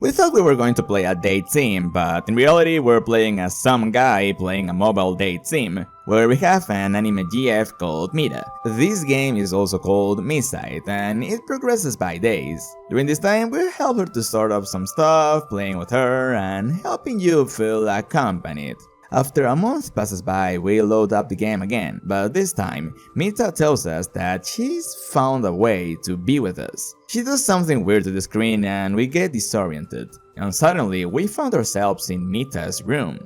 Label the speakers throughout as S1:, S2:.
S1: We thought we were going to play a date sim, but in reality we're playing as some guy playing a mobile date sim, where we have an anime GF called Mita. This game is also called MiSide, and it progresses by days. During this time we help her to sort up some stuff, playing with her, and helping you feel accompanied. After a month passes by, we load up the game again, but this time, Mita tells us that she's found a way to be with us. She does something weird to the screen and we get disoriented, and suddenly we found ourselves in Mita's room.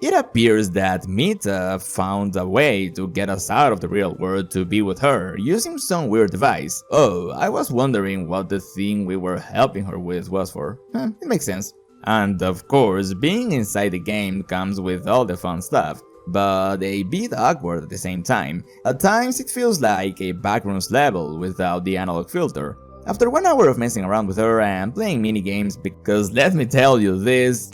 S1: It appears that Mita found a way to get us out of the real world to be with her, using some weird device. Oh, I was wondering what the thing we were helping her with was for. It makes sense. And of course, being inside the game comes with all the fun stuff, but a bit awkward at the same time. At times it feels like a backrooms level without the analog filter. After 1 hour of messing around with her and playing minigames, because let me tell you, this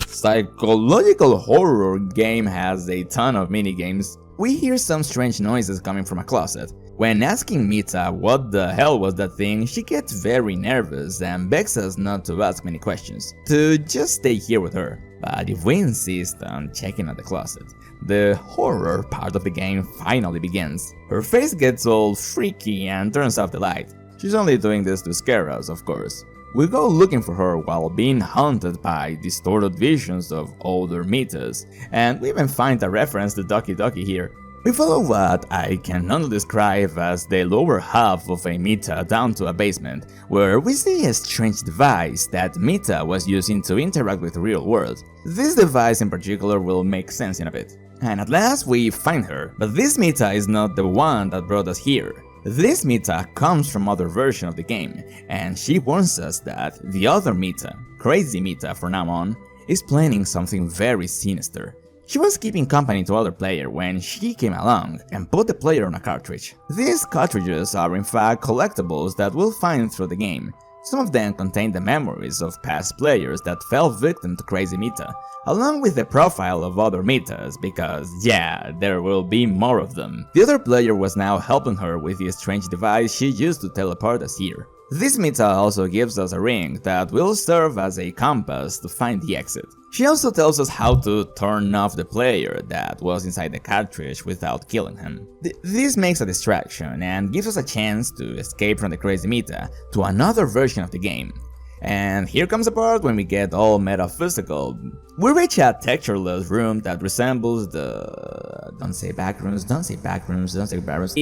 S1: psychological horror game has a ton of minigames, we hear some strange noises coming from a closet. When asking Mita what the hell was that thing, she gets very nervous and begs us not to ask many questions, to just stay here with her. But if we insist on checking out the closet, the horror part of the game finally begins. Her face gets all freaky and turns off the light. She's only doing this to scare us, of course. We go looking for her while being haunted by distorted visions of older Mitas, and we even find a reference to Doki Doki here. We follow what I can only describe as the lower half of a Mita down to a basement, where we see a strange device that Mita was using to interact with the real world. This device in particular will make sense in a bit. And at last we find her, but this Mita is not the one that brought us here. This Mita comes from other version of the game, and she warns us that the other Mita, Crazy Mita from now on, is planning something very sinister. She was keeping company to other player when she came along and put the player on a cartridge. These cartridges are in fact collectibles that we'll find through the game. Some of them contain the memories of past players that fell victim to Crazy Mita, along with the profile of other Mitas, because yeah, there will be more of them. The other player was now helping her with the strange device she used to teleport us here. This Mita also gives us a ring that will serve as a compass to find the exit. She also tells us how to turn off the player that was inside the cartridge without killing him. This makes a distraction and gives us a chance to escape from the Crazy Mita to another version of the game. And here comes the part when we get all metaphysical. We reach a textureless room that resembles the... don't say backrooms, the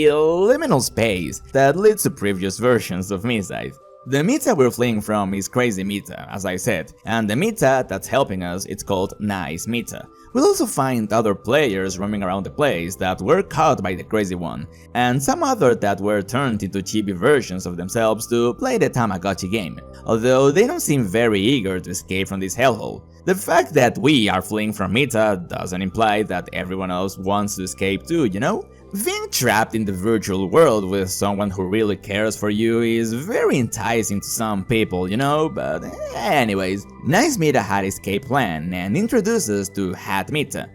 S1: liminal space that leads to previous versions of MiSide. The Mita we're fleeing from is Crazy Mita, as I said, and the Mita that's helping us is called Nice Mita. We'll also find other players roaming around the place that were caught by the Crazy One, and some other that were turned into chibi versions of themselves to play the Tamagotchi game, although they don't seem very eager to escape from this hellhole. The fact that we are fleeing from Mita doesn't imply that everyone else wants to escape too, you know? Being trapped in the virtual world with someone who really cares for you is very enticing to some people, you know, but anyways. Nice Mita had an escape plan and introduces us to Hat Mita.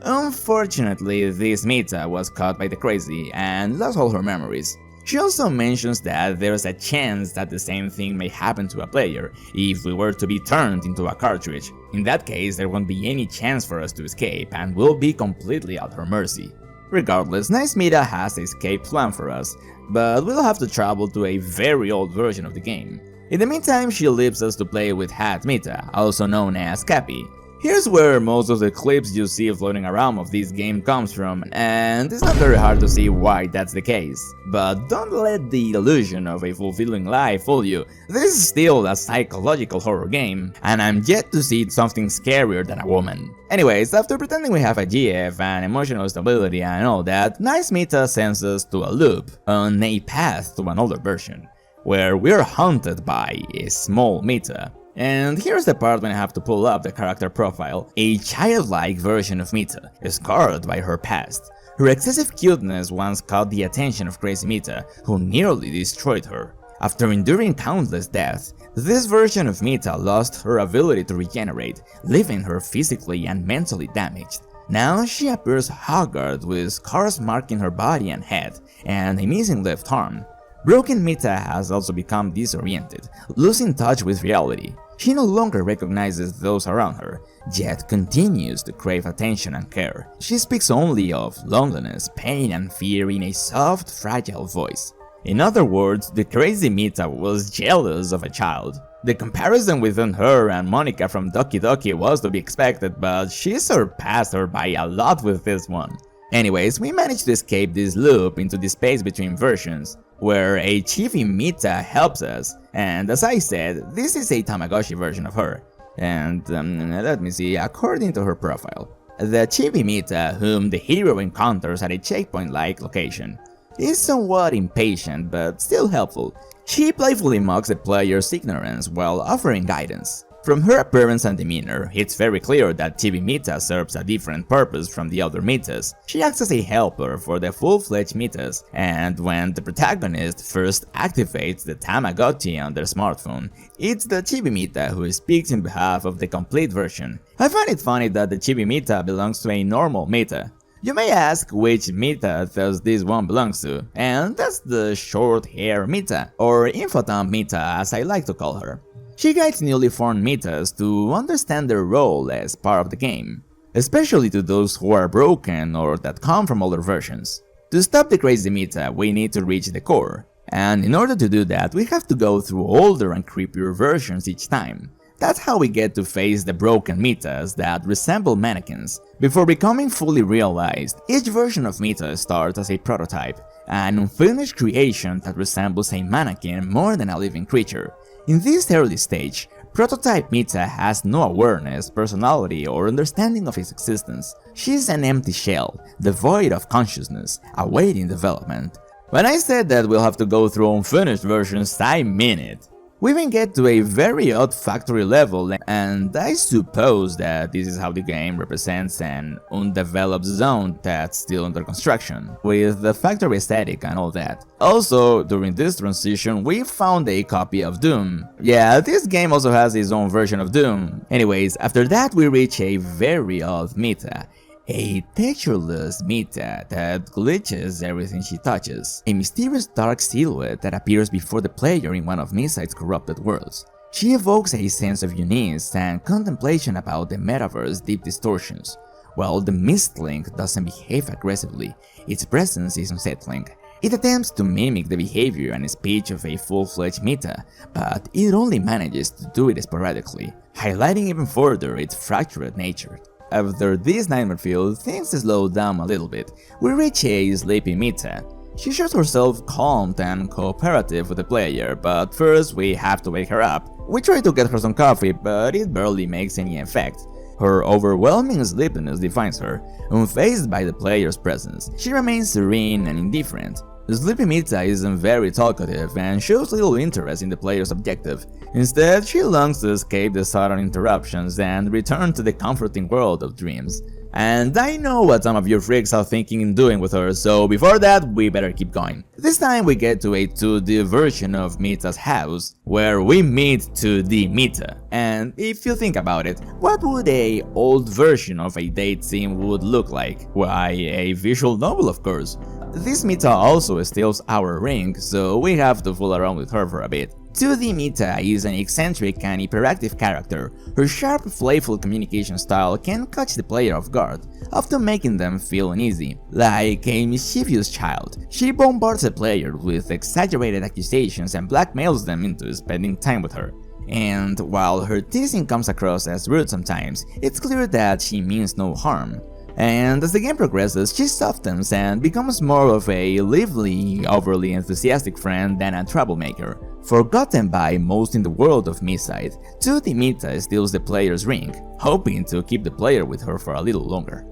S1: Unfortunately, this Mita was caught by the Crazy and lost all her memories. She also mentions that there's a chance that the same thing may happen to a player if we were to be turned into a cartridge. In that case, there won't be any chance for us to escape and we'll be completely at her mercy. Regardless, Nice Mita has an escape plan for us, but we'll have to travel to a very old version of the game. In the meantime, she leaves us to play with Hat Mita, also known as Cappy. Here's where most of the clips you see floating around of this game comes from, and it's not very hard to see why that's the case. But don't let the illusion of a fulfilling life fool you. This is still a psychological horror game, and I'm yet to see something scarier than a woman. Anyways, after pretending we have a GF and emotional stability and all that, Nice Mita sends us to a loop on a path to an older version, where we're haunted by a small Mita. And here's the part when I have to pull up the character profile. A childlike version of Mita, scarred by her past. Her excessive cuteness once caught the attention of Crazy Mita, who nearly destroyed her. After enduring countless deaths, this version of Mita lost her ability to regenerate, leaving her physically and mentally damaged. Now she appears haggard with scars marking her body and head, and a missing left arm. Broken Mita has also become disoriented, losing touch with reality. She no longer recognizes those around her, yet continues to crave attention and care. She speaks only of loneliness, pain and fear in a soft, fragile voice. In other words, the crazy Mita was jealous of a child. The comparison within her and Monika from Doki Doki was to be expected, but she surpassed her by a lot with this one. Anyways, we managed to escape this loop into the space between versions, where a chibi Mita helps us, and as I said, this is a Tamagotchi version of her. And let me see, according to her profile, the chibi Mita, whom the hero encounters at a checkpoint-like location, is somewhat impatient but still helpful. She playfully mocks the player's ignorance while offering guidance. From her appearance and demeanor, it's very clear that Chibi Mita serves a different purpose from the other Mitas. She acts as a helper for the full-fledged Mitas, and when the protagonist first activates the Tamagotchi on their smartphone, it's the Chibi Mita who speaks in behalf of the complete version. I find it funny that the Chibi Mita belongs to a normal Mita. You may ask which Mita does this one belongs to, and that's the short-hair Mita, or Infotam Mita as I like to call her. She guides newly formed Mitas to understand their role as part of the game, especially to those who are broken or that come from older versions. To stop the crazy Mita, we need to reach the core, and in order to do that, we have to go through older and creepier versions each time. That's how we get to face the broken Mitas that resemble mannequins. Before becoming fully realized, each version of Mita starts as a prototype, an unfinished creation that resembles a mannequin more than a living creature. In this early stage, prototype Mita has no awareness, personality, or understanding of its existence. She's an empty shell, devoid of consciousness, awaiting development. When I said that we'll have to go through unfinished versions, I mean it. We even get to a very odd factory level, and I suppose that this is how the game represents an undeveloped zone that's still under construction, with the factory aesthetic and all that. Also, during this transition, we found a copy of Doom. Yeah, this game also has its own version of Doom. Anyways, after that we reach a very odd Mita. A textureless Mita that glitches everything she touches. A mysterious dark silhouette that appears before the player in one of MiSide's corrupted worlds. She evokes a sense of unease and contemplation about the metaverse's deep distortions. While the Mistlink doesn't behave aggressively, its presence is unsettling. It attempts to mimic the behavior and speech of a full-fledged Mita, but it only manages to do it sporadically, highlighting even further its fractured nature. After this nightmare field, things slow down a little bit. We reach a sleepy Mita. She shows herself calm and cooperative with the player, but first we have to wake her up. We try to get her some coffee, but it barely makes any effect. Her overwhelming sleepiness defines her. Unfazed by the player's presence, she remains serene and indifferent. The sleepy Mita isn't very talkative and shows little interest in the player's objective. Instead, she longs to escape the sudden interruptions and return to the comforting world of dreams. And I know what some of you freaks are thinking and doing with her, so before that, we better keep going. This time we get to a 2D version of Mita's house, where we meet 2D Mita. And if you think about it, what would a old version of a date scene would look like? Why, a visual novel, of course. This Mita also steals our ring, so we have to fool around with her for a bit. 2D Mita is an eccentric and hyperactive character. Her sharp, playful communication style can catch the player off guard, often making them feel uneasy. Like a mischievous child, she bombards the player with exaggerated accusations and blackmails them into spending time with her. And while her teasing comes across as rude sometimes, it's clear that she means no harm. And as the game progresses, she softens and becomes more of a lively, overly enthusiastic friend than a troublemaker. Forgotten by most in the world of MiSide, 2D Mita steals the player's ring, hoping to keep the player with her for a little longer.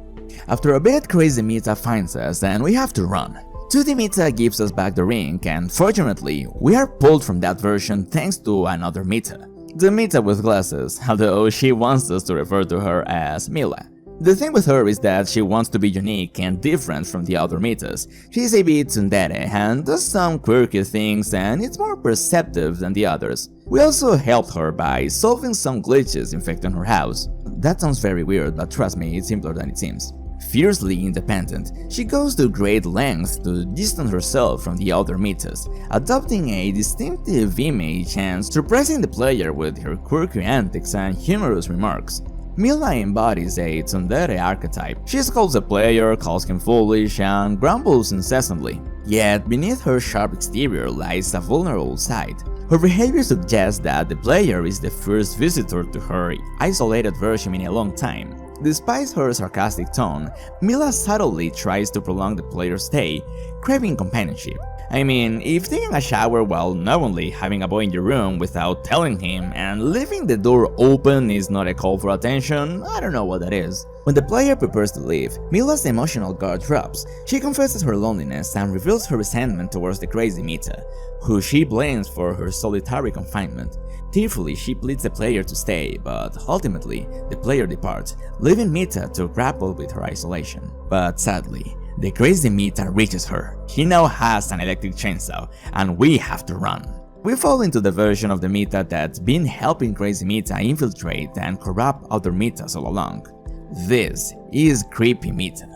S1: After a bit, crazy Mita finds us and we have to run. 2D Mita gives us back the ring, and fortunately, we are pulled from that version thanks to another Mita. The Mita with glasses, although she wants us to refer to her as Mila. The thing with her is that she wants to be unique and different from the other Mitas. She's a bit tsundere and does some quirky things, and it's more perceptive than the others. We also helped her by solving some glitches infecting her house. That sounds very weird, but trust me, it's simpler than it seems. fiercely independent, she goes to great lengths to distance herself from the other Mitas, adopting a distinctive image and surprising the player with her quirky antics and humorous remarks. Mila embodies a tsundere archetype. She scolds the player, calls him foolish, and grumbles incessantly. Yet beneath her sharp exterior lies a vulnerable side. Her behavior suggests that the player is the first visitor to her isolated version in a long time. Despite her sarcastic tone, Mila subtly tries to prolong the player's stay, craving companionship. I mean, if taking a shower while knowingly having a boy in your room without telling him and leaving the door open is not a call for attention, I don't know what that is. When the player prepares to leave, Mila's emotional guard drops. She confesses her loneliness and reveals her resentment towards the crazy Mita, who she blames for her solitary confinement. Tearfully, she pleads the player to stay, but ultimately, the player departs, leaving Mita to grapple with her isolation. But sadly, the crazy Mita reaches her. She now has an electric chainsaw, and we have to run. We fall into the version of the Mita that's been helping crazy Mita infiltrate and corrupt other Mitas all along. This is creepy Mita.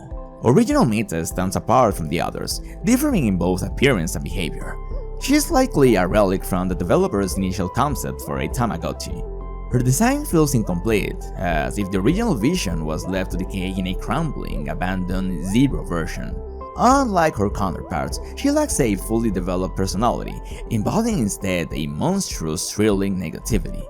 S1: Original Mita stands apart from the others, differing in both appearance and behavior. She is likely a relic from the developer's initial concept for a Tamagotchi. Her design feels incomplete, as if the original vision was left to decay in a crumbling, abandoned Zero version. Unlike her counterparts, she lacks a fully developed personality, embodying instead a monstrous, thrilling negativity.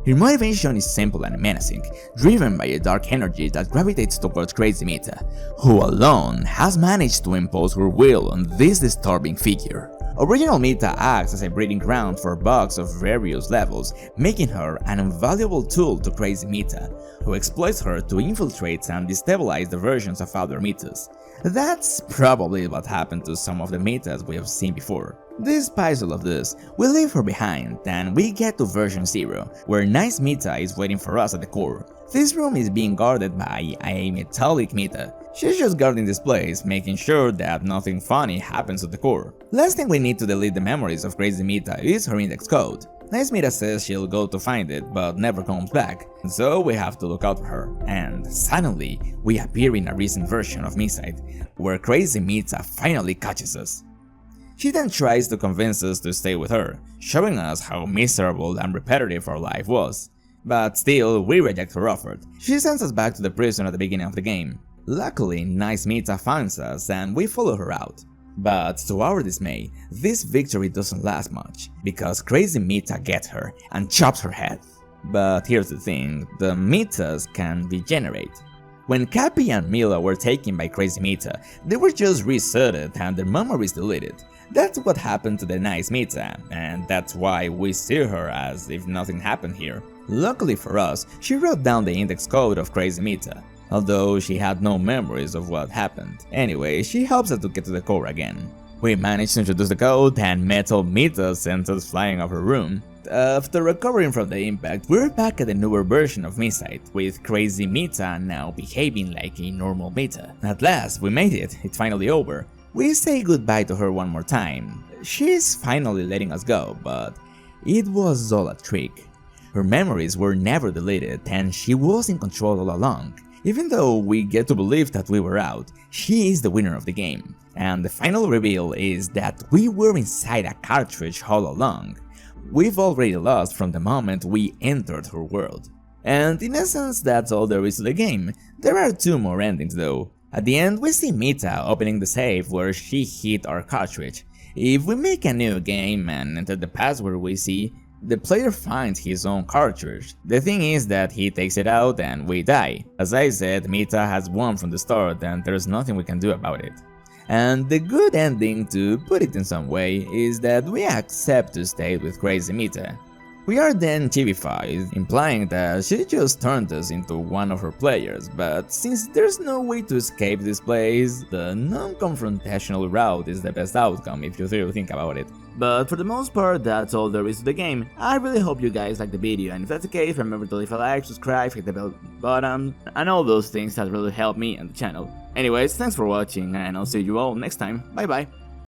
S1: Her motivation is simple and menacing, driven by a dark energy that gravitates towards crazy Mita, who alone has managed to impose her will on this disturbing figure. Original Mita acts as a breeding ground for bugs of various levels, making her an invaluable tool to crazy Mita, who exploits her to infiltrate and destabilize the versions of other Mitas. That's probably what happened to some of the Mitas we have seen before. Despite all of this, we leave her behind and we get to version 0, where nice Mita is waiting for us at the core. This room is being guarded by a metallic Mita. She's just guarding this place, making sure that nothing funny happens at the core. Last thing we need to delete the memories of crazy Mita is her index code. Nice Mita says she'll go to find it, but never comes back, so we have to look out for her. And suddenly, we appear in a recent version of MiSide, where crazy Mita finally catches us. She then tries to convince us to stay with her, showing us how miserable and repetitive our life was. But still, we reject her offer. She sends us back to the prison at the beginning of the game. Luckily, nice Mita finds us and we follow her out. But to our dismay, this victory doesn't last much, because crazy Mita gets her and chops her head. But here's the thing, the Mitas can regenerate. When Cappy and Mila were taken by crazy Mita, they were just resetted and their memories deleted. That's what happened to the nice Mita, and that's why we see her as if nothing happened here. Luckily for us, she wrote down the index code of crazy Mita, although she had no memories of what happened. Anyway, she helps us to get to the core again. We managed to introduce the code and Metal Mita sent us flying off her room. After recovering from the impact, we're back at the newer version of MiSide, with crazy Mita now behaving like a normal Mita. At last, we made it, it's finally over. We say goodbye to her one more time. She's finally letting us go, but it was all a trick. Her memories were never deleted and she was in control all along. Even though we get to believe that we were out, she is the winner of the game. And the final reveal is that we were inside a cartridge all along. We've already lost from the moment we entered her world. And in essence, that's all there is to the game. There are 2 more endings though. At the end, we see Mita opening the safe where she hid our cartridge. If we make a new game and enter the password we see, the player finds his own cartridge. The thing is that he takes it out and we die. As I said, Mita has won from the start and there's nothing we can do about it. And the good ending, to put it in some way, is that we accept to stay with crazy Mita. We are then chivified, implying that she just turned us into one of her players, but since there's no way to escape this place, the non-confrontational route is the best outcome if you really think about it. But for the most part, that's all there is to the game. I really hope you guys liked the video, and if that's the case, remember to leave a like, subscribe, hit the bell button, and all those things that really help me and the channel. Anyways, thanks for watching, and I'll see you all next time. Bye bye!